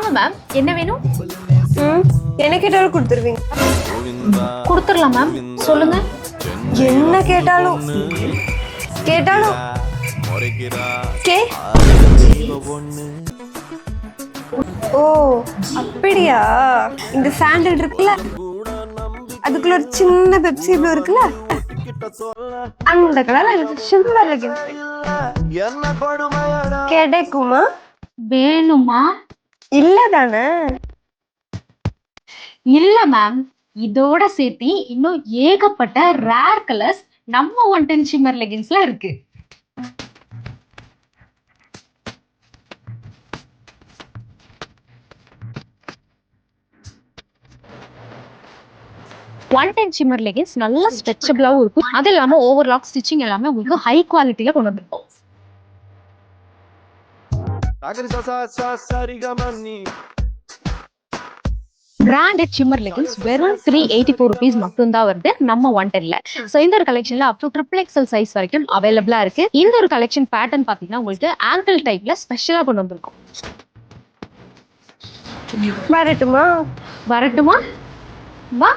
வாங்க மேம், என்ன வேணும்? என்ன கேட்டாலும் கொடுத்துருவீங்க? கொடுத்துடலாம் மேம், சொல்லுங்க. என்ன கேட்டாலும் கேட்டாலும் கே ஓ அப்படியா? இந்த சாண்டல் இருக்குல்ல, அதுக்குள்ள ஒரு சின்ன பெப்சி ப்ளூ இருக்குல்ல, அந்த கலர் சில்வர் கிடைக்குமா? வேணுமா? இல்ல தானே? இல்ல மேம், இதோட சேர்த்து இன்னும் ஏகப்பட்ட ரேர் கலர்ஸ் நம்ம 110 ஷிம்மர் லெகின்ஸ்ல இருக்கு. ஒன் டென் ஷிம்மர் லெகின்ஸ் நல்ல ஸ்ட்ரெச்சபிளாவும் இருக்கும். அது இல்லாம ஓவர்லாக் ஸ்டிச்சிங் எல்லாமே உங்களுக்கு ஹை குவாலிட்டியில கொண்டு வந்துருக்கும். பிராண்டட் ஷிம்மர் லெகின்ஸ் வெறும் 384 rupees மட்டும்தான் வருது நம்ம 110ல. ஸோ இந்த ஒரு கலெக்ஷன்ல up to triple XL size வரைக்கும் அவைலபிளா இருக்கு. இந்த ஒரு கலெக்ஷன் பேட்டர்ன் பாத்தீங்கன்னா உங்களுக்கு ஆங்கிள் டைப்ல ஸ்பெஷலா கொண்டு வந்திருக்கும். வரட்டுமா? வரட்டுமா? வா.